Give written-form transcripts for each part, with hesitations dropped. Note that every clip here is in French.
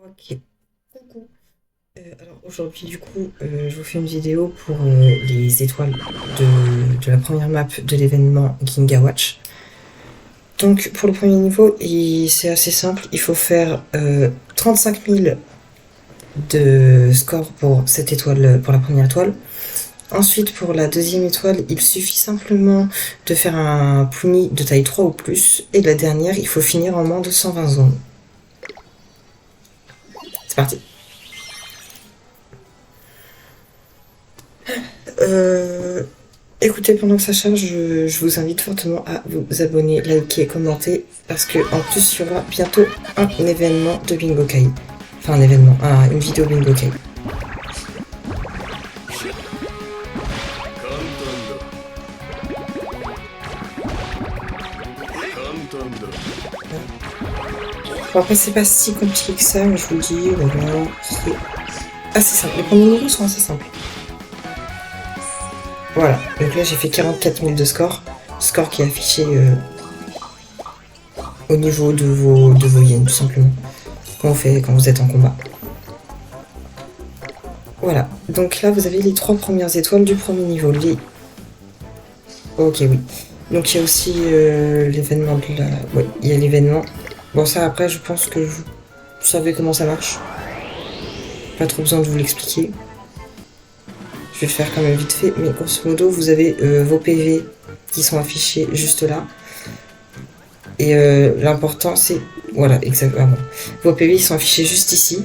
Ok. Coucou. Alors aujourd'hui du coup je vous fais une vidéo pour les étoiles de la première map de l'événement Ginga Watch. Donc pour le premier niveau c'est assez simple, il faut faire 35 000 de score pour cette étoile, pour la première étoile. Ensuite pour la deuxième étoile il suffit simplement de faire un puni de taille 3 ou plus, et la dernière il faut finir en moins de 120 zones. C'est parti. Écoutez, pendant que ça charge, je vous invite fortement à vous abonner, liker, commenter, parce que en plus il y aura bientôt un événement de Bingo Kai. Enfin un événement, une vidéo Bingo Kai. Bon, après c'est pas si compliqué que ça, mais je vous le dis, voilà, c'est assez simple. Les premiers niveaux sont assez simples. Voilà, donc là j'ai fait 44 000 de score, score qui est affiché au niveau de vos yens, tout simplement, quand vous êtes en combat. Voilà, donc là vous avez les 3 premières étoiles du premier niveau. Ok, oui. Donc il y a aussi l'événement de la... Ouais, il y a l'événement. Bon, ça après je pense que vous savez comment ça marche. Pas trop besoin de vous l'expliquer. Je vais le faire quand même vite fait, mais grosso modo vous avez vos PV qui sont affichés juste là. Et l'important c'est... Voilà, exactement. Vos PV ils sont affichés juste ici.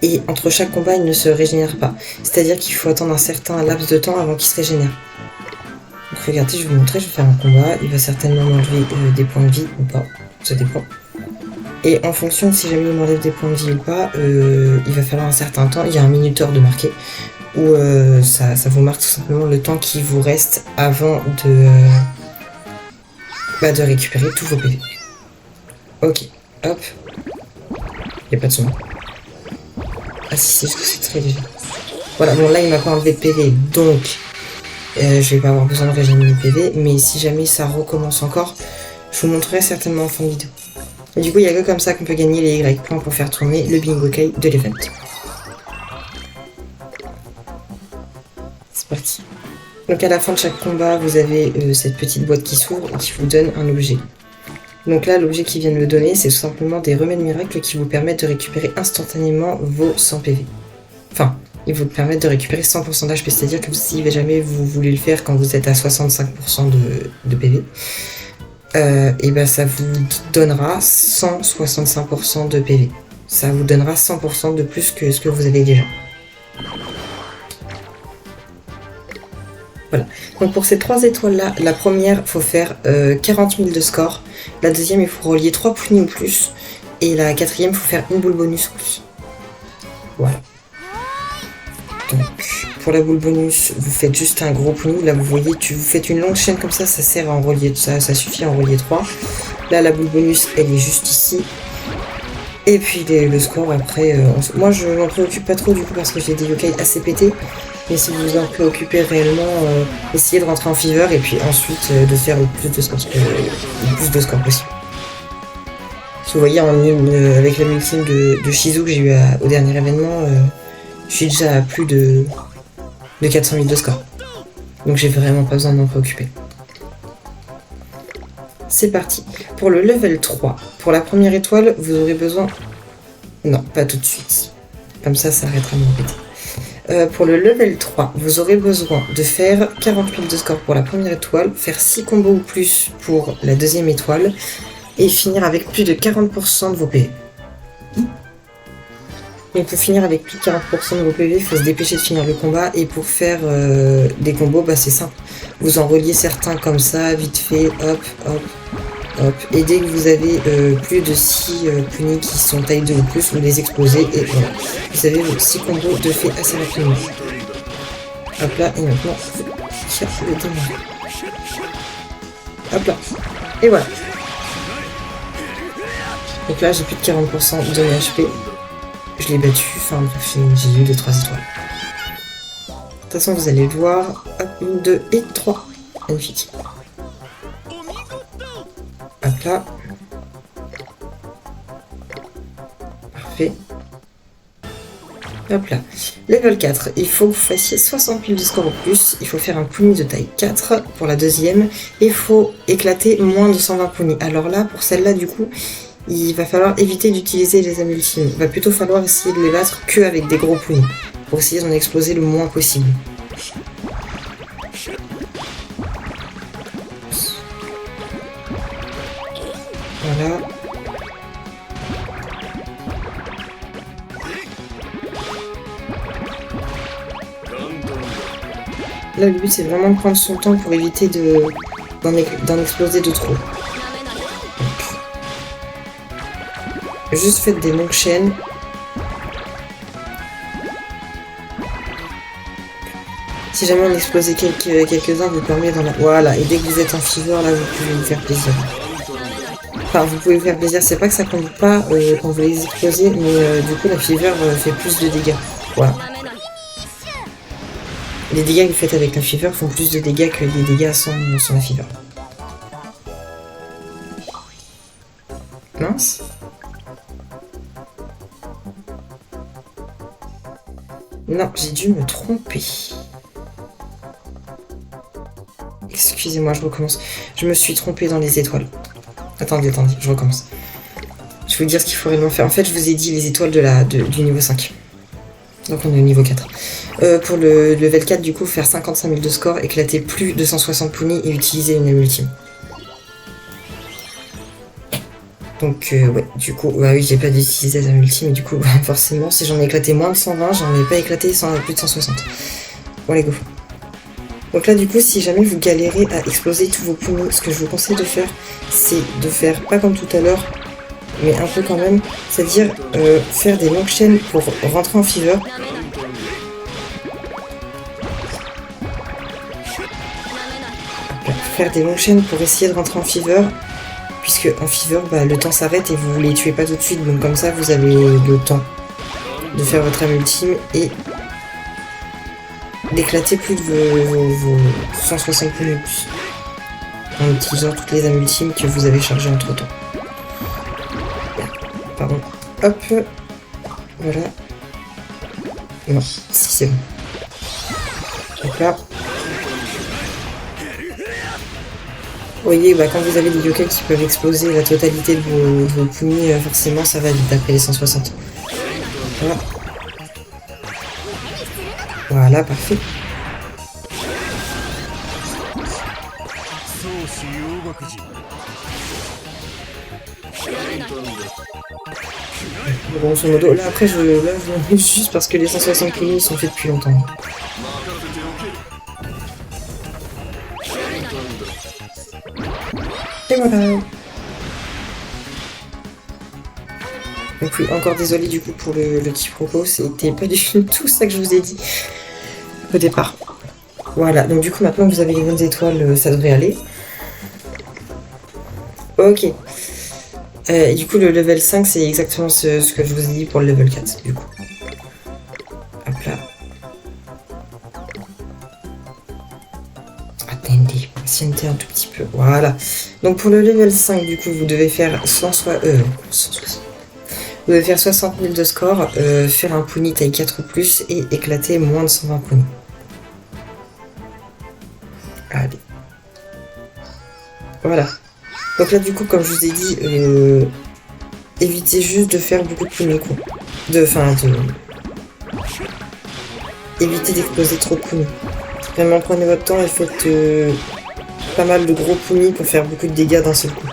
Et entre chaque combat ils ne se régénèrent pas. C'est-à-dire qu'il faut attendre un certain laps de temps avant qu'ils se régénèrent. Donc regardez, je vais vous montrer, je vais faire un combat. Il va certainement m'enlever des points de vie ou pas, ça dépend. Et en fonction de si jamais il m'enlève des points de vie ou pas, il va falloir un certain temps. Il y a un minuteur de marqué où ça vous marque tout simplement le temps qui vous reste avant de récupérer tous vos PV. Ok, hop. Il n'y a pas de son. Ah si, c'est très léger. Voilà, bon là il m'a pas enlevé de PV, donc je vais pas avoir besoin de régénérer mes PV, mais si jamais ça recommence encore, je vous montrerai certainement en fin de vidéo. Et du coup, il n'y a que comme ça qu'on peut gagner les Y points pour faire tourner le Bingo Kai de l'event. C'est parti. Donc à la fin de chaque combat, vous avez cette petite boîte qui s'ouvre et qui vous donne un objet. Donc là, l'objet qui vient de me donner, c'est tout simplement des remèdes miracles qui vous permettent de récupérer instantanément vos 100 PV. Enfin, ils vous permettent de récupérer 100% d'HP, c'est-à-dire que si jamais vous voulez le faire quand vous êtes à 65% de PV, et ben ça vous donnera 165% de PV. Ça vous donnera 100% de plus que ce que vous avez déjà. Voilà. Donc pour ces 3 étoiles là, la première, il faut faire 40 000 de score. La deuxième, il faut relier 3 punis ou plus. Et la quatrième, il faut faire une boule bonus ou plus. Voilà. Donc pour la boule bonus, vous faites juste un gros puni. Là vous voyez, vous faites une longue chaîne comme ça sert à en relier, ça suffit à en relier 3. Là la boule bonus, elle est juste ici. Et puis le score après, moi je m'en préoccupe pas trop du coup parce que j'ai des yokai assez pétés. Mais si vous vous en préoccupez réellement, essayez de rentrer en fever et puis ensuite de faire le plus de score possible. Parce que vous voyez, avec la multime de Shizu que j'ai eu au dernier événement, je suis déjà à plus de 400 000 de score. Donc j'ai vraiment pas besoin de m'en préoccuper. C'est parti. Pour le level 3, pour la première étoile, vous aurez besoin... Non, pas tout de suite. Comme ça arrêtera de m'embêter. Pour le level 3, vous aurez besoin de faire 40 000 de score pour la première étoile, faire 6 combos ou plus pour la deuxième étoile, et finir avec plus de 40% de vos PV. Et pour finir avec plus de 40% de vos PV, il faut se dépêcher de finir le combat, et pour faire des combos, c'est simple. Vous en reliez certains comme ça, vite fait, hop, hop, hop. Et dès que vous avez plus de 6 punis qui sont taille 2 ou plus, vous les explosez, et voilà. Vous avez vos 6 combos de fait assez rapidement. Hop là, et maintenant, tiens, le démarrer. Hop là. Et voilà. Donc là, j'ai plus de 40% de mes HP. Je l'ai battu, enfin bref, j'ai eu les 3 étoiles. De toute façon, vous allez le voir. Hop, 1, 2 et 3. Magnifique. Hop là. parfait. Hop là. Level 4, il faut que vous fassiez 60 000 de score au plus. Il faut faire un puni de taille 4 pour la deuxième. Et il faut éclater moins de 120 punis. Alors là, pour celle-là, du coup, il va falloir éviter d'utiliser les âmes ultimes. Il va plutôt falloir essayer de les battre qu'avec des gros punis. Pour essayer d'en exploser le moins possible. Voilà. Là, le but, c'est vraiment de prendre son temps pour éviter d'en exploser de trop. Donc, juste faites des longues chaînes. Si jamais on explosait quelques-uns, vous permet dans la... Voilà, et dès que vous êtes en fever, là, vous pouvez vous faire plaisir. Enfin, vous pouvez vous faire plaisir, c'est pas que ça compte pas quand vous les explosez, mais du coup, la fever fait plus de dégâts. Voilà. Les dégâts que vous faites avec la fever font plus de dégâts que les dégâts sans la fever. Mince. Non, j'ai dû me tromper. Excusez-moi, je recommence. Je me suis trompée dans les étoiles. Attendez, je recommence. Je vais vous dire ce qu'il faut réellement faire. En fait, je vous ai dit les étoiles du niveau 5. Donc on est au niveau 4. Pour le level 4, du coup, faire 55 000 de score, éclater plus de 160 punis et utiliser une âme ultime. Donc ouais, du coup, bah oui, j'ai pas d'utiliser l'âme ultime, et du coup, forcément, si j'en ai éclaté moins de 120, j'en ai pas éclaté plus de 160. Bon, allez, go. Donc là, du coup, si jamais vous galérez à exploser tous vos punis, ce que je vous conseille de faire, c'est de faire, pas comme tout à l'heure, mais un peu quand même, c'est-à-dire faire des longues chaînes pour rentrer en fever. Faire des longues chaînes pour essayer de rentrer en fever, puisque en fever, bah, le temps s'arrête et vous les tuez pas tout de suite, donc comme ça, vous avez le temps de faire votre âme ultime et d'éclater plus de vos 160 punis plus, en utilisant toutes les âmes ultimes que vous avez chargées entre temps. Pardon. Hop. Voilà. Non, si c'est bon. Donc là. Vous voyez, bah, quand vous avez des yokai qui peuvent exploser la totalité de vos punis, forcément ça va vite après les 160. Voilà. Voilà, parfait. Grosso modo, là après je mets juste parce que les 160 punis sont faits depuis longtemps. Et voilà. Donc oui, encore désolé du coup pour le quiproquo, c'était pas du tout ça que je vous ai dit au départ. Voilà, donc du coup maintenant que vous avez les bonnes étoiles, ça devrait aller. Ok. Du coup le level 5 c'est exactement ce que je vous ai dit pour le level 4 du coup. Hop là. Attendez, patientez un tout petit peu. Voilà. Donc pour le level 5 du coup vous devez faire 160. Vous devez faire 60 000 de score, faire un puni taille 4 ou plus et éclater moins de 120 punis. Allez. Voilà. Donc là du coup comme je vous ai dit, évitez juste de faire beaucoup de punis quoi. Évitez d'exploser trop de punis. Vraiment prenez votre temps et faites pas mal de gros punis pour faire beaucoup de dégâts d'un seul coup.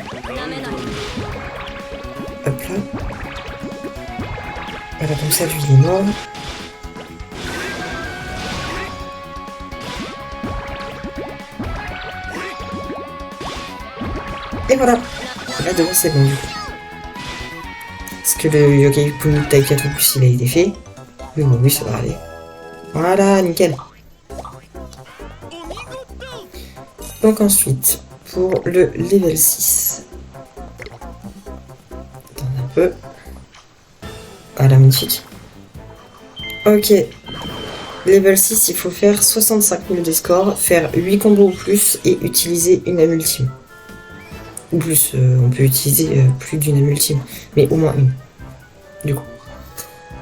Hop là. Voilà, comme ça lui il est mort. Et voilà. Là devant c'est bon du coup. Est-ce que le yokai puni taille 4 ou plus il a été fait? Oui, bon, oui, ça va aller. Voilà, nickel. Donc ensuite, pour le level 6. Attends un peu. Voilà, magnifique. Ok. Level 6, il faut faire 65 000 de score, faire 8 combos ou plus et utiliser une âme ultime. Ou plus, on peut utiliser plus d'une âme ultime, mais au moins une. Du coup.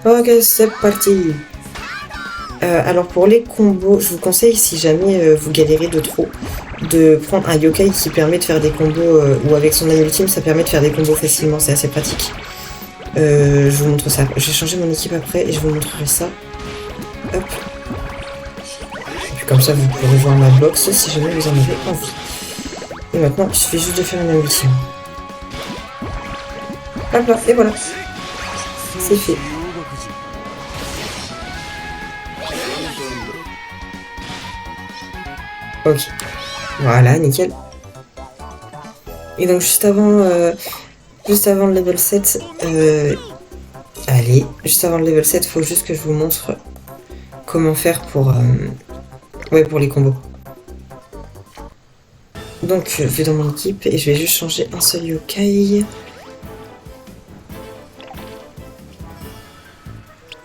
Ok, c'est parti. Alors pour les combos, je vous conseille, si jamais vous galérez de trop, de prendre un yokai qui permet de faire des combos, ou avec son âme ultime, ça permet de faire des combos facilement, c'est assez pratique. Je vous montre ça. Je vais changer mon équipe après et je vous montrerai ça. Hop. Et puis comme ça, vous pourrez voir ma box si jamais vous en avez envie. Et maintenant, il suffit juste de faire une âme ultime. Hop là, et voilà. C'est fait. Ok. Voilà, nickel. Et donc juste avant le level 7, allez, juste avant le level 7, il faut juste que je vous montre comment faire pour les combos. Donc je vais dans mon équipe et je vais juste changer un seul yokai.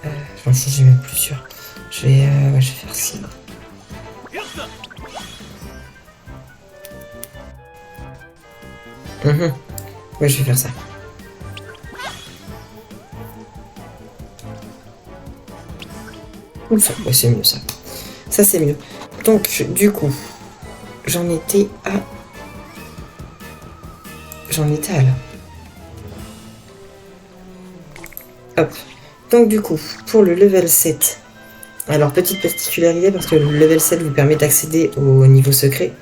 Je vais en changer même plusieurs. Je vais faire ça. Ouais, je vais faire ça. Ouf, ouais, c'est mieux ça. Ça, c'est mieux. Donc, du coup, j'en étais à là. Hop. Donc, du coup, pour le level 7. Alors, petite particularité, parce que le level 7 vous permet d'accéder au niveau secret,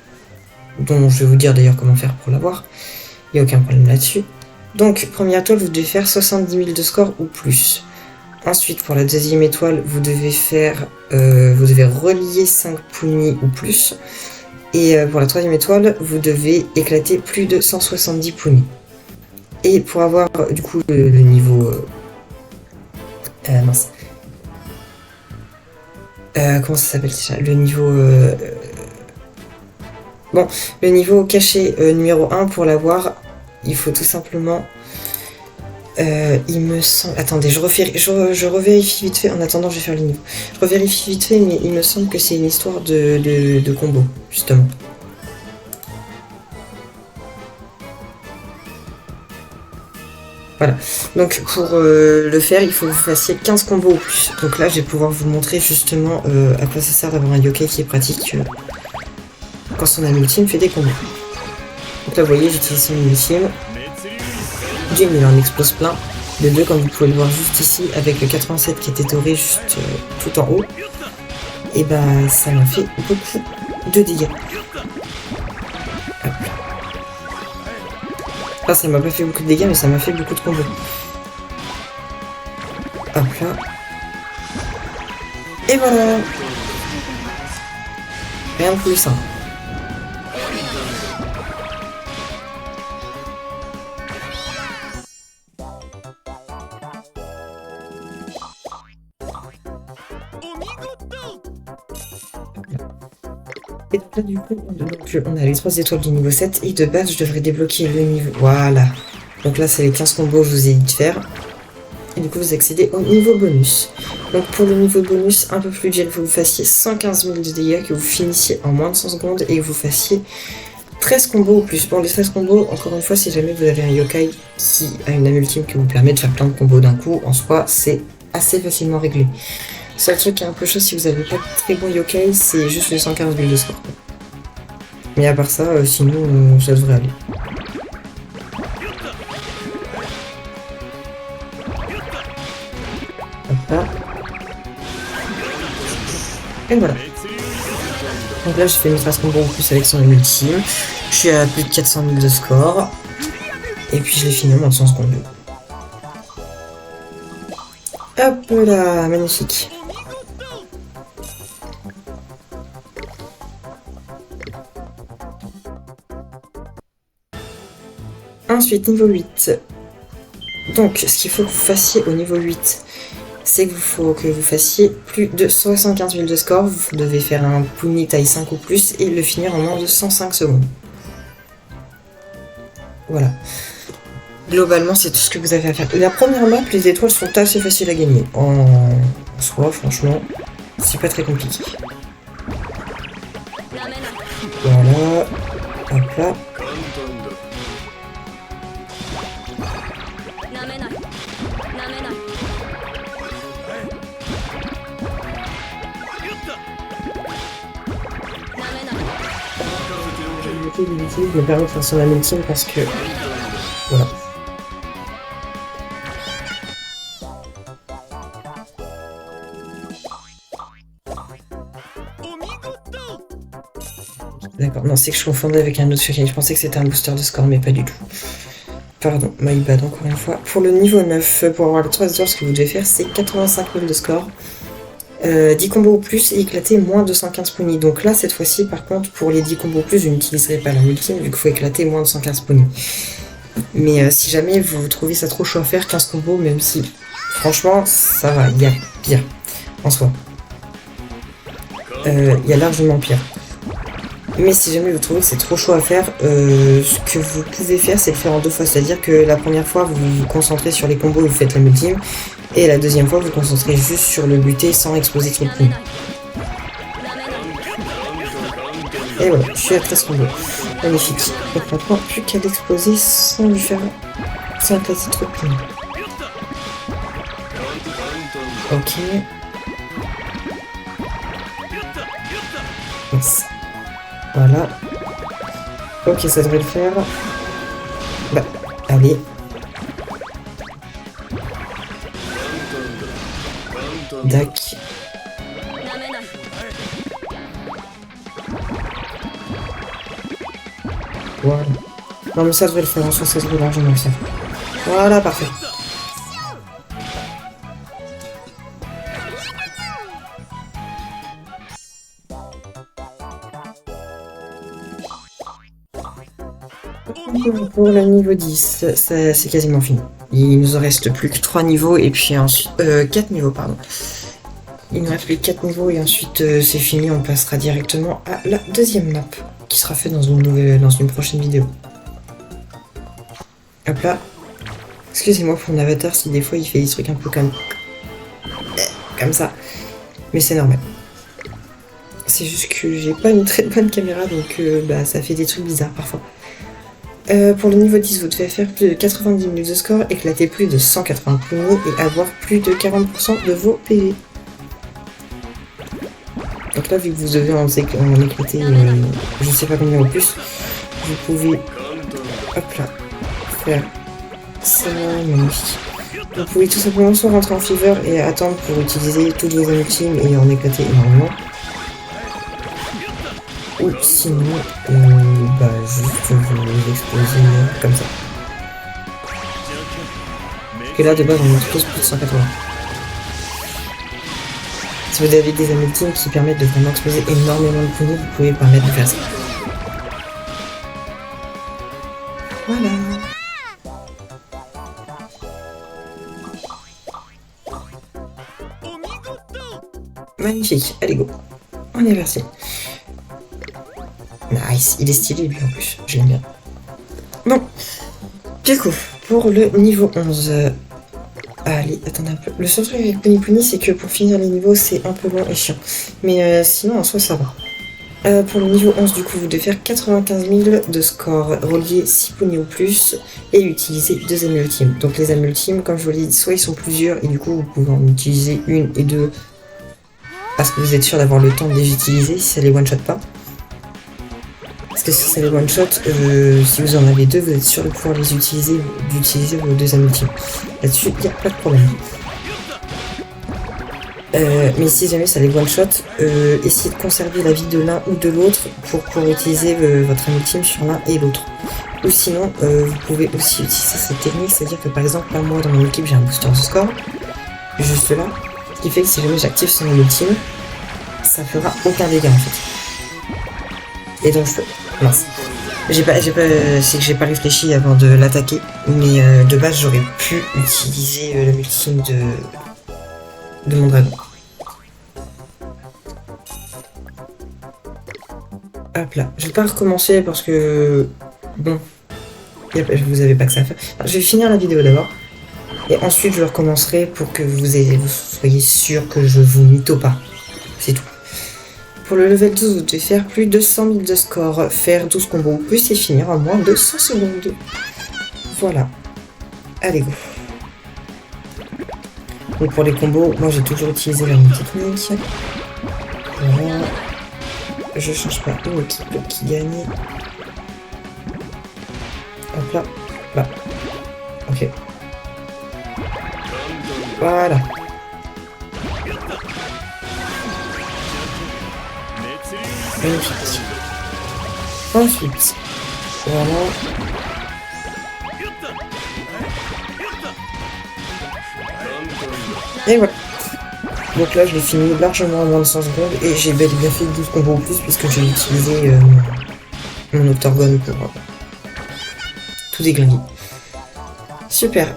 dont je vais vous dire d'ailleurs comment faire pour l'avoir. Il n'y a aucun problème là-dessus. Donc, première étoile, vous devez faire 70 000 de score ou plus. Ensuite, pour la deuxième étoile, vous devez relier 5 punis ou plus. Et pour la troisième étoile, vous devez éclater plus de 170 punis. Et pour avoir du coup le niveau... mince. Comment ça s'appelle déjà? Le niveau... Bon, le niveau caché numéro 1, pour l'avoir, il faut tout simplement... il me semble... Attendez, je revérifie vite fait. En attendant, je vais faire le niveau. Je revérifie vite fait, mais il me semble que c'est une histoire de combo, justement. Voilà. Donc, pour le faire, il faut que vous fassiez 15 combos ou plus. Donc là, je vais pouvoir vous montrer justement à quoi ça sert d'avoir un yokai qui est pratique quand son âme ultime fait des combos. Donc là, vous voyez, j'utilise son âme ultime. Jim, il en explose plein. Le 2, comme vous pouvez le voir juste ici, avec le 87 qui était doré juste tout en haut, et bah ça m'a fait beaucoup de dégâts. Hop. Enfin, ça m'a pas fait beaucoup de dégâts, mais ça m'a fait beaucoup de combos. Hop là. Et voilà. Rien de plus simple. Et donc là, du coup, on a les 3 étoiles du niveau 7 et de base, je devrais débloquer le niveau... Voilà. Donc là, c'est les 15 combos que je vous ai dit de faire. Et du coup, vous accédez au niveau bonus. Donc pour le niveau bonus, un peu plus dur, il faut que vous fassiez 115 000 de dégâts, que vous finissiez en moins de 100 secondes et que vous fassiez 13 combos ou plus. Bon, les 13 combos, encore une fois, si jamais vous avez un yokai qui a une âme ultime qui vous permet de faire plein de combos d'un coup, en soi, c'est assez facilement réglé. Seul truc qui est un peu chaud si vous avez pas de très bon yokai, c'est juste les 115 000 de score. Mais à part ça, sinon, ça devrait aller. Hop là. Et voilà. Donc là, j'ai fait mes 13 combos en plus avec son ultime. Je suis à plus de 400 000 de score. Et puis je l'ai fini en moins de 100 secondes. Hop là, magnifique. Ensuite, niveau 8. Donc, ce qu'il faut que vous fassiez au niveau 8, c'est qu'il faut que vous fassiez plus de 75 000 de score. Vous devez faire un puni taille 5 ou plus et le finir en moins de 105 secondes. Voilà. Globalement, c'est tout ce que vous avez à faire. La première map, les étoiles sont assez faciles à gagner. En soi, franchement, c'est pas très compliqué. Voilà. Hop là. qui l'utilise me permet de faire son âme ultime parce que... Voilà. D'accord, non, c'est que je confondais avec un autre Fury. Je pensais que c'était un booster de score, mais pas du tout. Pardon, my bad encore une fois. Pour le niveau 9, pour avoir le 3 heures, ce que vous devez faire, c'est 85 000 de score. 10 combos ou plus et éclater moins de 115 ponies. Donc là, cette fois-ci, par contre, pour les 10 combos ou plus, je n'utiliserai pas la ultime, vu qu'il faut éclater moins de 115 ponies. Mais si jamais vous trouvez ça trop chaud à faire, 15 combos, même si, franchement, ça va, il y a pire, en soi. Il y a largement pire. Mais si jamais vous trouvez que c'est trop chaud à faire, ce que vous pouvez faire, c'est le faire en 2 fois. C'est-à-dire que la première fois, vous vous concentrez sur les combos et vous faites la ultime. Et la deuxième fois, vous vous concentrez juste sur le buter sans exploser trop de ponies. Et voilà, je suis à 13 combos. Magnifique. Donc maintenant, plus qu'à l'exploser sans lui faire... sans éclater trop de ponies. Ok. Yes. Voilà. Ok, ça devrait le faire. Bah, allez. Dac. Voilà. Non mais ça devrait le faire, en soi ça devrait largement le faire. Voilà, parfait. Pour le niveau 10, c'est quasiment fini. Il nous en reste plus que 3 niveaux et puis ensuite... 4 niveaux, pardon. Il nous reste plus que 4 niveaux et ensuite c'est fini, on passera directement à la deuxième map qui sera faite dans une prochaine vidéo. Hop là. Excusez-moi pour mon avatar si des fois il fait des trucs un peu comme ça. Mais c'est normal. C'est juste que j'ai pas une très bonne caméra donc bah, ça fait des trucs bizarres parfois. Pour le niveau 10, vous devez faire plus de 90 minutes de score, éclater plus de 180 ponies et avoir plus de 40% de vos PV. Donc là, vu que vous devez en éclater je sais pas combien au plus, vous pouvez, hop là, faire ça, magnifique. Vous pouvez tout simplement soit rentrer en fever et attendre pour utiliser toutes vos ultimes et en éclater énormément. Ou sinon, bah juste vous exploser comme ça. Parce que là de base on explose plus de 180. Si vous avez des âmes ultimes qui permettent de vraiment exploser énormément de ponies, vous pouvez permettre de faire ça. Voilà. Magnifique, allez go. On est parti. Nice, il est stylé lui en plus, je l'aime bien. Bon, du coup, pour le niveau 11, allez, attendez un peu. Le seul truc avec Pony Pony, c'est que pour finir les niveaux, c'est un peu long et chiant. Mais sinon, en soi, ça va. Pour le niveau 11, du coup, vous devez faire 95 000 de score, relier 6 ponies ou plus, et utiliser 2 âmes ultimes. Donc les âmes ultimes, comme je vous l'ai dit, soit ils sont plusieurs, et du coup, vous pouvez en utiliser une et deux, parce que vous êtes sûr d'avoir le temps de les utiliser, si ça les one-shot pas. Parce que si ça les one-shot, si vous en avez deux, vous êtes sûr de pouvoir les utiliser, d'utiliser vos 2 âmes ultimes. Là-dessus, il n'y a pas de problème. Mais si jamais ça les one-shot, essayez de conserver la vie de l'un ou de l'autre pour pouvoir utiliser votre âme ultime sur l'un et l'autre. Ou sinon, vous pouvez aussi utiliser cette technique, c'est-à-dire que par exemple, là, moi dans mon équipe, j'ai un booster de score, juste là, ce qui fait que si jamais j'active son âme ultime, ça fera aucun dégât en fait. Et donc je peux... Mince. C'est que j'ai pas réfléchi avant de l'attaquer, mais de base j'aurais pu utiliser l'âme ultime de mon dragon. Hop là, je vais pas recommencer parce que... Bon, vous avez pas que ça à faire. Alors, je vais finir la vidéo d'abord, et ensuite je recommencerai pour que vous soyez sûr que je vous mytho pas. C'est tout. Pour le level 12, vous devez faire plus de 100 000 de score, faire 12 combos ou plus et finir en moins de 100 secondes. Voilà. Allez, go. Donc pour les combos, moi j'ai toujours utilisé la même technique. Voilà. Je change pas une équipe qui gagne. Hop là. Là. Ok. Voilà. Magnifique. Ensuite, voilà. Et voilà. Donc là, je l'ai fini largement en moins de 100 secondes et j'ai bel et bien fait 12 combos en plus puisque j'ai utilisé mon octogone pour tout déglinguer. Super.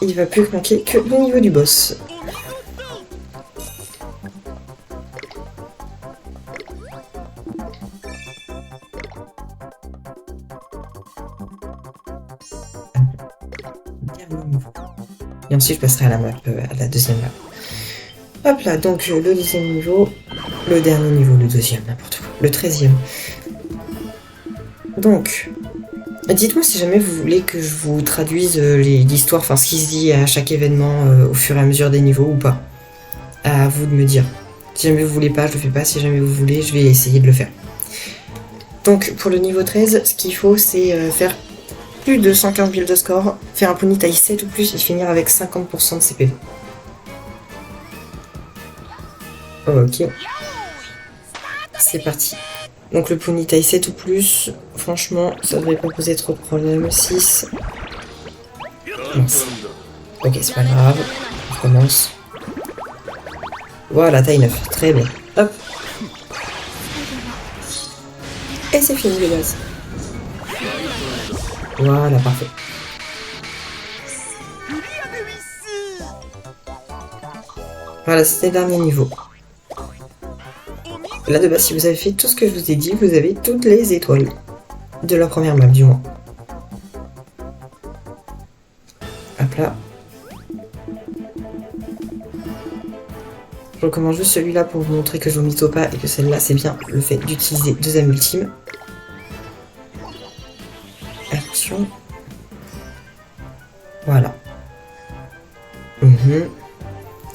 Il va plus manquer que le niveau du boss. Dernier niveau. Et ensuite, je passerai à la map, à la deuxième map. Hop là, donc le deuxième niveau, le dernier niveau, le deuxième, n'importe quoi, le 13e. Donc, dites-moi si jamais vous voulez que je vous traduise l'histoire, enfin ce qui se dit à chaque événement au fur et à mesure des niveaux ou pas. À vous de me dire. Si jamais vous voulez pas, je le fais pas. Si jamais vous voulez, je vais essayer de le faire. Donc, pour le niveau 13, ce qu'il faut, c'est faire plus de 115 000 de score, faire un pony taille 7 ou plus et finir avec 50% de CPV. Ok. C'est parti. Donc le pony taille 7 ou plus, franchement, ça devrait pas poser trop de problèmes. 6. Mince. Ok, c'est pas grave. On commence. Voilà, taille 9. Très bien. Hop. Et c'est fini les bases. Voilà, parfait. Voilà, c'était le dernier niveau. Là de base, si vous avez fait tout ce que je vous ai dit, vous avez toutes les étoiles. De la première map, du moins. Hop là. Je recommence juste celui-là pour vous montrer que je vous mytho pas et que celle-là, c'est bien le fait d'utiliser 2 âmes ultimes. Action. Voilà.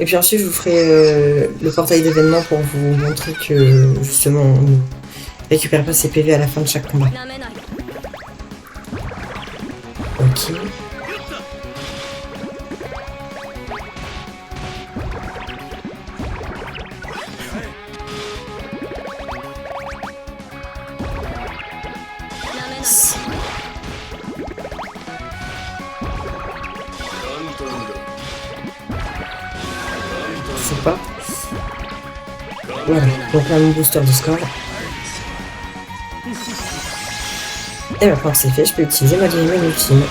Et puis ensuite, je vous ferai le portail d'événements pour vous montrer que, justement, on ne récupère pas ses PV à la fin de chaque combat. Ok. Pas. Voilà, donc là mon booster de score. Et maintenant que c'est fait, je peux utiliser ma deuxième ultime.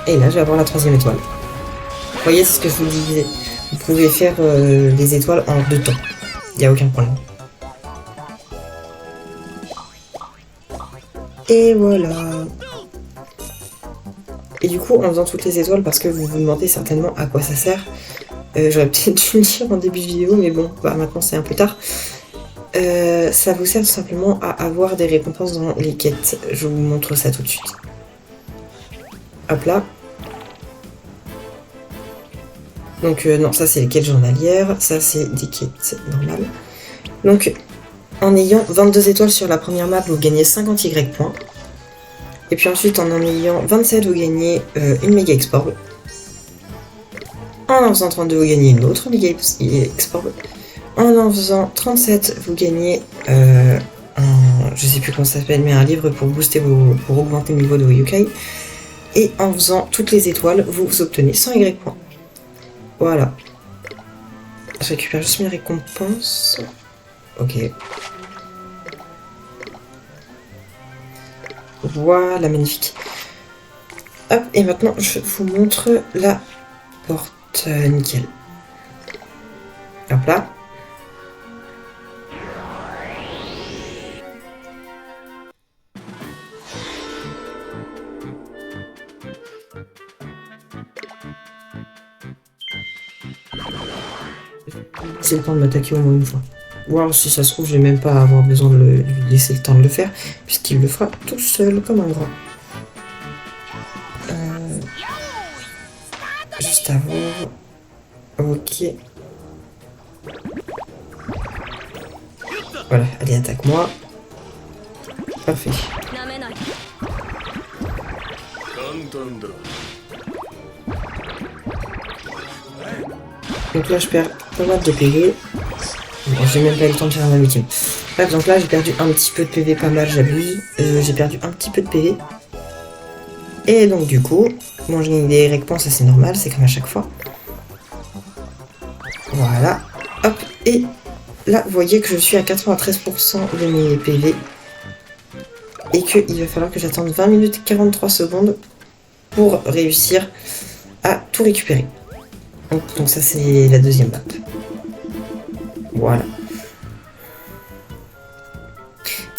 Et là je vais avoir la 3e étoile. Vous voyez, c'est ce que je vous disais. Vous pouvez faire les étoiles en 2 temps. Il n'y a aucun problème. Et voilà. Et du coup, en faisant toutes les étoiles, parce que vous vous demandez certainement à quoi ça sert, j'aurais peut-être dû le dire en début de vidéo, mais bon, bah maintenant c'est un peu tard. Ça vous sert tout simplement à avoir des récompenses dans les quêtes. Je vous montre ça tout de suite. Hop là. Donc non, ça c'est les quêtes journalières, ça c'est des quêtes normales. Donc en ayant 22 étoiles sur la première map, vous gagnez 50 Y points. Et puis ensuite en ayant 27, vous gagnez une méga export. En faisant 32, vous gagnez une autre méga export. En faisant 37, vous gagnez je sais plus comment ça s'appelle, mais un livre pour booster pour augmenter le niveau de vos yokai. Et en faisant toutes les étoiles, vous obtenez 100 Y points. Voilà. Je récupère juste mes récompenses. Ok. Voilà, magnifique. Hop, et maintenant, je vous montre la porte. Nickel. Hop là. C'est le temps de m'attaquer au moins une fois. Ou alors si ça se trouve, je vais même pas avoir besoin de lui laisser le temps de le faire, puisqu'il le fera tout seul comme un grand. Juste avant. Ok. Voilà, allez, attaque-moi. Parfait. Donc là, je perds pas mal de PV. Bon, j'ai même pas eu le temps de faire un ultime. Bref, donc là, j'ai perdu un petit peu de PV, pas mal, j'abuse. J'ai perdu un petit peu de PV. Et donc, du coup, bon, je gagne des récompenses, ça c'est normal, c'est comme à chaque fois. Voilà. Hop. Et là, vous voyez que je suis à 93% de mes PV. Et qu'il va falloir que j'attende 20 minutes et 43 secondes pour réussir à tout récupérer. Donc ça, c'est la deuxième map. Voilà.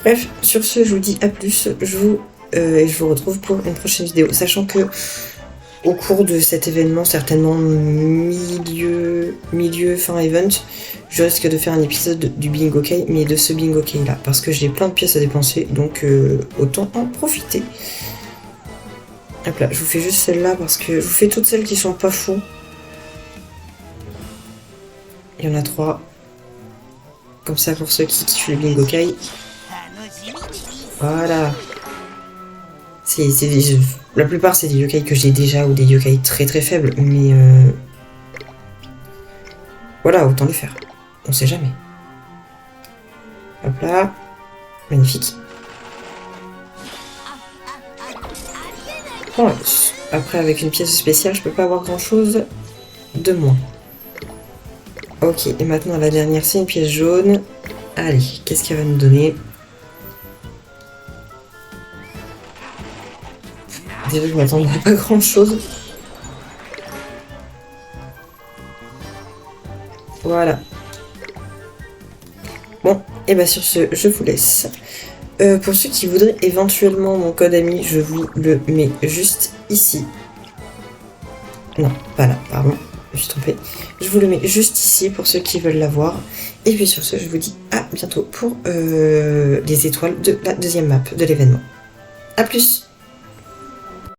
Bref, sur ce, je vous dis à plus. Je vous retrouve pour une prochaine vidéo. Sachant que au cours de cet événement, certainement fin event, je risque de faire un épisode du bingo key, mais de ce bingo key là, parce que j'ai plein de pièces à dépenser, donc autant en profiter. Hop là, je vous fais juste celle-là parce que je vous fais toutes celles qui sont pas fous. Il y en a 3. Comme ça pour ceux qui kiffent le bingo key. Voilà. La plupart c'est des yokai que j'ai déjà ou des yokai très très faibles, mais voilà, autant les faire. On sait jamais. Hop là. Magnifique. Bon, après avec une pièce spéciale, je peux pas avoir grand chose de moins. Ok, et maintenant la dernière c'est une pièce jaune. Allez, qu'est-ce qu'elle va nous donner? Déjà, je m'attendais à pas grand chose. Voilà. Bon, et bah sur ce, je vous laisse. Pour ceux qui voudraient éventuellement mon code ami, je vous le mets juste ici. Non, pas là, pardon, je me suis trompée. Je vous le mets juste ici pour ceux qui veulent l'avoir. Et puis sur ce, je vous dis à bientôt pour les étoiles de la deuxième map de l'événement. A plus!